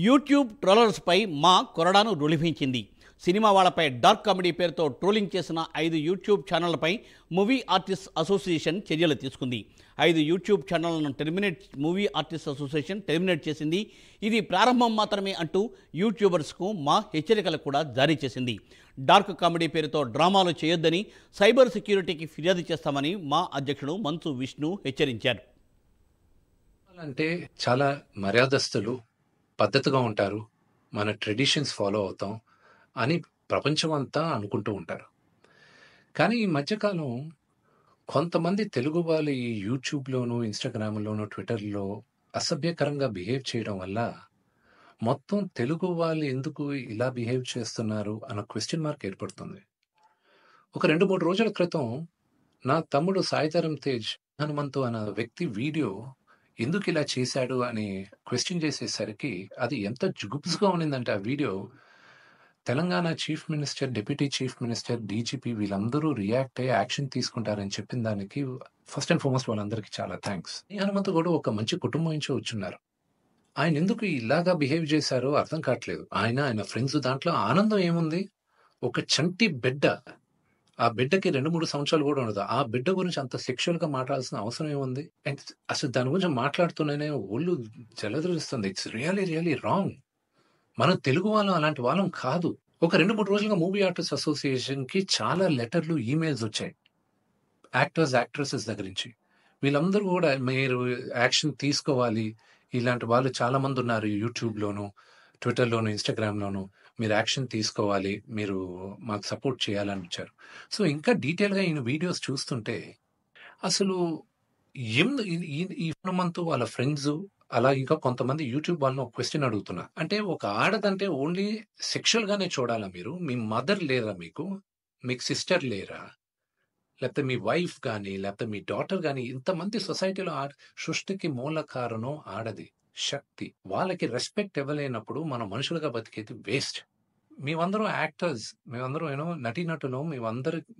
YouTube ట్రోలర్స్పై మా కొరడాను రులిపించింది. సినిమా వాళ్ళపై డార్క్ కామెడీ పేరుతో ట్రోలింగ్ చేసిన 5 యూట్యూబ్ ఛానళ్లపై మూవీ ఆర్టిస్ట్ అసోసియేషన్ చర్యలు తీసుకుంది. 5 యూట్యూబ్ ఛానళ్లను మూవీ ఆర్టిస్ట్ అసోసియేషన్ టెర్మినేట్ చేసింది. ఇది ప్రారంభం మాత్రమే అంటూ యూట్యూబర్స్కు మా హెచ్చరికలు కూడా జారీ చేసింది. డార్క్ కామెడీ పేరుతో డ్రామాలు చేయొద్దని, సైబర్ సెక్యూరిటీకి ఫిర్యాదు చేస్తామని మా అధ్యక్షుడు మంచు విష్ణు హెచ్చరించారు. అంటే చాలా మర్యాదస్తులు, పద్ధతిగా ఉంటారు, మన ట్రెడిషన్స్ ఫాలో అవుతాం అని ప్రపంచం అంతా అనుకుంటూ ఉంటారు. కానీ ఈ మధ్యకాలం కొంతమంది తెలుగు వాళ్ళు ఈ యూట్యూబ్లోను, ఇన్స్టాగ్రామ్లోను, ట్విట్టర్లో అసభ్యకరంగా బిహేవ్ చేయడం వల్ల మొత్తం తెలుగు వాళ్ళు ఎందుకు ఇలా బిహేవ్ చేస్తున్నారు అన్న క్వశ్చన్ మార్క్ ఏర్పడుతుంది. ఒక 2-3 రోజుల క్రితం నా తమ్ముడు సాయిధరం తేజ్ హనుమంతు అన్న వ్యక్తి వీడియో ఎందుకు ఇలా చేశాడు అని క్వశ్చన్ చేసేసరికి అది ఎంత జుగుప్స్గా ఉన్నిందంటే ఆ video Telangana chief minister, deputy chief minister, DGP వీళ్ళందరూ రియాక్ట్ అయ్యి యాక్షన్ తీసుకుంటారని చెప్పిన దానికి ఫస్ట్ అండ్ ఫార్మోస్ట్ వాళ్ళందరికీ చాలా థ్యాంక్స్. ఈ హనుమంతు కూడా ఒక మంచి కుటుంబం నుంచి వచ్చున్నారు. ఆయన ఎందుకు ఇలాగా బిహేవ్ చేశారో అర్థం కావట్లేదు. ఆయన ఫ్రెండ్స్ దాంట్లో ఆనందం ఏముంది? ఒక చంటి బిడ్డ, ఆ బిడ్డకి 2-3 సంవత్సరాలు కూడా ఉండదు. ఆ బిడ్డ గురించి అంత సెక్షువల్గా మాట్లాడాల్సిన అవసరం ఏముంది? అండ్ అసలు దాని గురించి మాట్లాడుతూనే ఒళ్ళు జలధరిస్తుంది. It's really really wrong. మనం తెలుగు వాళ్ళం అలాంటి వాళ్ళం కాదు. ఒక 2-3 రోజులుగా మూవీ ఆర్టిస్ట్ అసోసియేషన్కి చాలా లెటర్లు, ఈమెయిల్స్ వచ్చాయి యాక్టర్స్, యాక్ట్రెసెస్ దగ్గర నుంచి. వీళ్ళందరూ కూడా మీరు యాక్షన్ తీసుకోవాలి, ఇలాంటి వాళ్ళు చాలా మంది ఉన్నారు యూట్యూబ్లోను, ట్విట్టర్లోను, ఇన్స్టాగ్రామ్లోను, మీరు యాక్షన్ తీసుకోవాలి, మీరు మాకు సపోర్ట్ చేయాలని వచ్చారు. సో ఇంకా డీటెయిల్గా ఈయన వీడియోస్ చూస్తుంటే అసలు ఈ హనుమంతు వాళ్ళ ఫ్రెండ్స్ అలా ఇంకా కొంతమంది యూట్యూబ్ వాళ్ళని ఒక క్వశ్చన్ అడుగుతున్నా. అంటే ఒక ఆడదంటే ఓన్లీ సెక్షువల్గానే చూడాలా మీరు? మీ మదర్ లేరా మీకు సిస్టర్ లేరా? లేకపోతే మీ వైఫ్ కానీ, లేకపోతే మీ డాటర్ కానీ, ఇంతమంది సొసైటీలో సృష్టికి మూల కారణం ఆడది శక్తి. వాళ్ళకి రెస్పెక్ట్ ఇవ్వలేనప్పుడు మనం మనుషులుగా బతికేది వేస్ట్. మేమందరం యాక్టర్స్, మేమందరం నటీనటులు,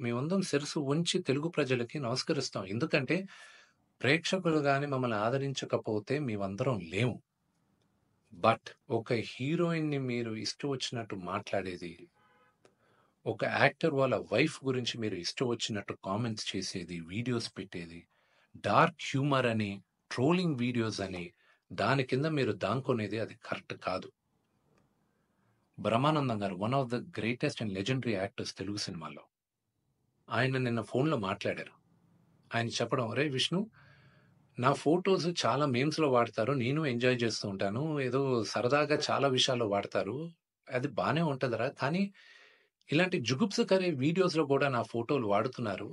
మేమందరం శిరస్సు ఉంచి తెలుగు ప్రజలకి నమస్కరిస్తాం. ఎందుకంటే ప్రేక్షకులు కానీ మమ్మల్ని ఆదరించకపోతే మేమందరం లేము. బట్ ఒక హీరోయిన్ని మీరు ఇష్టం వచ్చినట్టు మాట్లాడేది, ఒక యాక్టర్ వాళ్ళ వైఫ్ గురించి మీరు ఇష్టం వచ్చినట్టు కామెంట్స్ చేసేది, వీడియోస్ పెట్టేది, డార్క్ హ్యూమర్ అని, ట్రోలింగ్ వీడియోస్ అని, దాని కింద మీరు దాంకొనేది అది కరెక్ట్ కాదు. బ్రహ్మానందం గారు one of the greatest and legendary actors Telugu సినిమాలో, ఆయన నిన్న ఫోన్లో మాట్లాడారు. ఆయన చెప్పడం, రే విష్ణు, నా ఫొటోస్ చాలా మేమ్స్లో వాడతారు, నేను ఎంజాయ్ చేస్తూ ఉంటాను, ఏదో సరదాగా చాలా విషయాల్లో వాడతారు, అది బాగానే ఉంటుందిరా, కానీ ఇలాంటి జుగుప్సకరే వీడియోస్లో కూడా నా ఫోటోలు వాడుతున్నారు,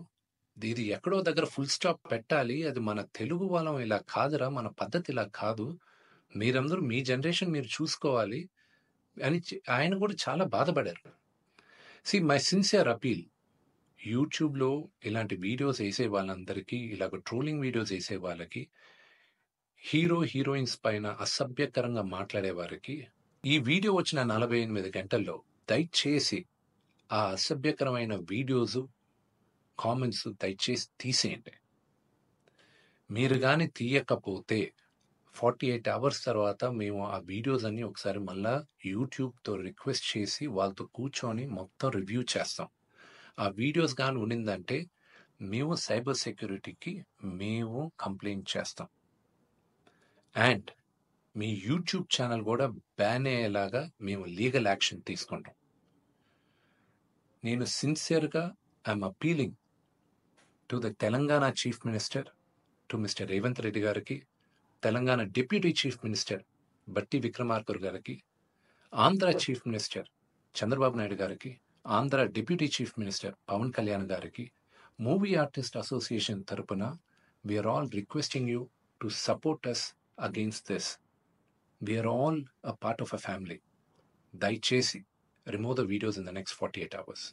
ఇది ఎక్కడో దగ్గర ఫుల్ స్టాప్ పెట్టాలి, అది మన తెలుగు వాళ్ళం ఇలా కాదురా, మన పద్ధతి ఇలా కాదు, మీరందరూ మీ జనరేషన్ మీరు చూసుకోవాలి అని ఆయన కూడా చాలా బాధపడారు. మై సిన్సియర్ అపీల్, యూట్యూబ్లో ఇలాంటి వీడియోస్ వేసే వాళ్ళందరికీ, ఇలాగ ట్రోలింగ్ వీడియోస్ వేసే వాళ్ళకి, హీరోయిన్స్ పైన అసభ్యకరంగా మాట్లాడే వారికి, ఈ వీడియో వచ్చిన 48 గంటల్లో దయచేసి ఆ అసభ్యకరమైన వీడియోస్, కామెంట్స్ దయచేసి తీసేయండి. మీరు కానీ తీయకపోతే 48 అవర్స్ తర్వాత మేము ఆ వీడియోస్ అన్ని ఒకసారి మళ్ళా యూట్యూబ్తో రిక్వెస్ట్ చేసి వాళ్ళతో కూర్చొని మొత్తం రివ్యూ చేస్తాం. ఆ వీడియోస్ కానీ ఉండిందంటే మేము సైబర్ సెక్యూరిటీకి మేము కంప్లైంట్ చేస్తాం. అండ్ మీ యూట్యూబ్ ఛానల్ కూడా బ్యాన్ అయ్యేలాగా మేము లీగల్ యాక్షన్ తీసుకుంటాం. నేను సిన్సియర్గా I'm appealing to the Telangana chief minister, to mister Revanth Reddy గారికి, Telangana deputy chief minister Bhatti Vikramarka గారికి, ఆంధ్ర చీఫ్ మినిస్టర్ చంద్రబాబు నాయుడు గారికి, Andhra deputy chief minister Pawan Kalyan గారికి, మూవీ ఆర్టిస్ట్ అసోసియేషన్ తరపున we are all requesting you to support us against this. We are all a part of a family. దయచేసి remove the videos in the next 48 hours.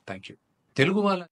Thank you. Telugu వాళ్ళ